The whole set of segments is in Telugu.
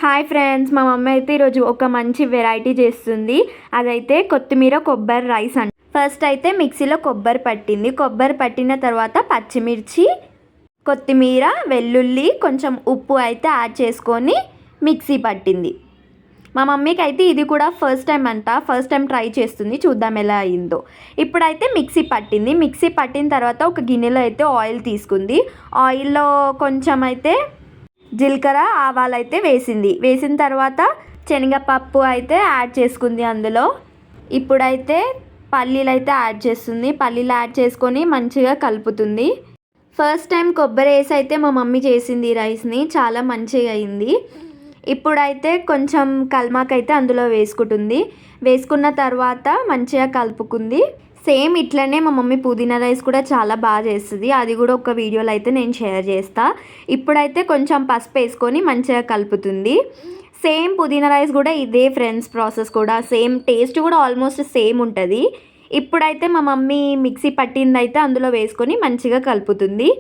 హాయ్ ఫ్రెండ్స్, మా మమ్మీ అయితే ఈరోజు ఒక మంచి వెరైటీ చేస్తుంది. అదైతే కొత్తిమీర కొబ్బరి రైస్ అండి. ఫస్ట్ అయితే మిక్సీలో కొబ్బరి పట్టింది. కొబ్బరి పట్టిన తర్వాత పచ్చిమిర్చి, కొత్తిమీర, వెల్లుల్లి, కొంచెం ఉప్పు అయితే యాడ్ చేసుకొని మిక్సీ పట్టింది. మా మమ్మీకి అయితే ఇది కూడా ఫస్ట్ టైం అంట. ఫస్ట్ టైం ట్రై చేస్తుంది, చూద్దాం ఎలా అయిందో. ఇప్పుడైతే మిక్సీ పట్టింది. మిక్సీ పట్టిన తర్వాత ఒక గిన్నెలో అయితే ఆయిల్ తీసుకుంది. ఆయిల్లో కొంచెం అయితే జీలకర్ర, ఆవాలు అయితే వేసిన తర్వాత శనగపప్పు అయితే యాడ్ చేసుకుంది అందులో. ఇప్పుడైతే పల్లీలు అయితే యాడ్ చేస్తుంది. పల్లీలు యాడ్ చేసుకొని మంచిగా కలుపుతుంది. ఫస్ట్ టైం కొబ్బరి వేసి అయితే మా మమ్మీ చేసింది ఈ రైస్ని, చాలా మంచిగా అయింది. ఇప్పుడైతే కొంచెం కల్మాకైతే అందులో వేసుకుంటుంది. వేసుకున్న తర్వాత మంచిగా కలుపుకుంది. సేమ్ ఇట్లనే మా మమ్మీ పుదీనా రైస్ కూడా చాలా బాగా చేస్తుంది. అది కూడా ఒక వీడియోలో అయితే నేను షేర్ చేస్తా. ఇప్పుడైతే కొంచెం పసుపు వేసుకొని మంచిగా కలుపుతుంది. సేమ్ పుదీనా రైస్ కూడా ఇదే ఫ్రెండ్స్, ప్రాసెస్ కూడా సేమ్, టేస్ట్ కూడా ఆల్మోస్ట్ సేమ్ ఉంటుంది. ఇప్పుడైతే మా మమ్మీ మిక్సీ పట్టింది అయితే అందులో వేసుకొని మంచిగా కలుపుతుంది.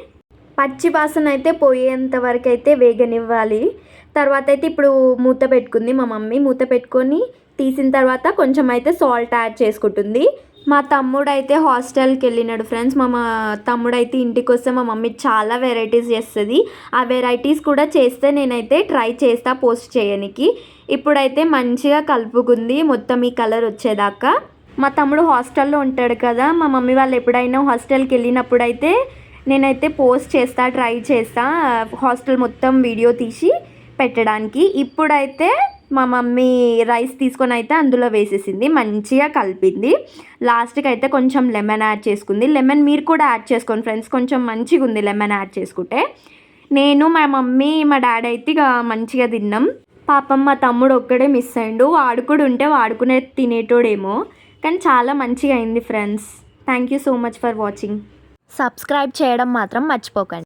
పచ్చి వాసన అయితే పోయేంత వరకు అయితే వేగనివ్వాలి. తర్వాత అయితే ఇప్పుడు మూత పెట్టుకుంది మా మమ్మీ. మూత పెట్టుకొని తీసిన తర్వాత కొంచెం అయితే సాల్ట్ యాడ్ చేసుకుంటుంది. మా తమ్ముడు అయితే హాస్టల్కి వెళ్ళినాడు ఫ్రెండ్స్. మా తమ్ముడు అయితే ఇంటికి వస్తే మా మమ్మీ చాలా వెరైటీస్ చేస్తుంది. ఆ వెరైటీస్ కూడా చేస్తే నేనైతే ట్రై చేస్తా పోస్ట్ చేయడానికి. ఇప్పుడైతే మంచిగా కలుపుకుంది మొత్తం ఈ కలర్ వచ్చేదాకా. మా తమ్ముడు హాస్టల్లో ఉంటాడు కదా, మా మమ్మీ వాళ్ళు ఎప్పుడైనా హాస్టల్కి వెళ్ళినప్పుడు అయితే నేనైతే పోస్ట్ చేస్తా, ట్రై చేస్తా హాస్టల్ మొత్తం వీడియో తీసి పెట్టడానికి. ఇప్పుడైతే మా మమ్మీ రైస్ తీసుకొని అయితే అందులో వేసేసింది, మంచిగా కలిపింది. లాస్ట్కి అయితే కొంచెం లెమన్ యాడ్ చేసుకుంది. లెమన్ మీరు కూడా యాడ్ చేసుకోండి ఫ్రెండ్స్, కొంచెం మంచిగా ఉంది లెమన్ యాడ్ చేసుకుంటే. నేను, మా మమ్మీ, మా డాడీ అయితే ఇక మంచిగా తిన్నాం. పాపం మా తమ్ముడు ఒక్కడే మిస్ అయ్యిండు. వాడు కూడా ఉంటే వాడుకునే తినేటోడేమో, కానీ చాలా మంచిగా అయింది friends. Thank you so much for watching. Subscribe చేయడం మాత్రం మర్చిపోకండి.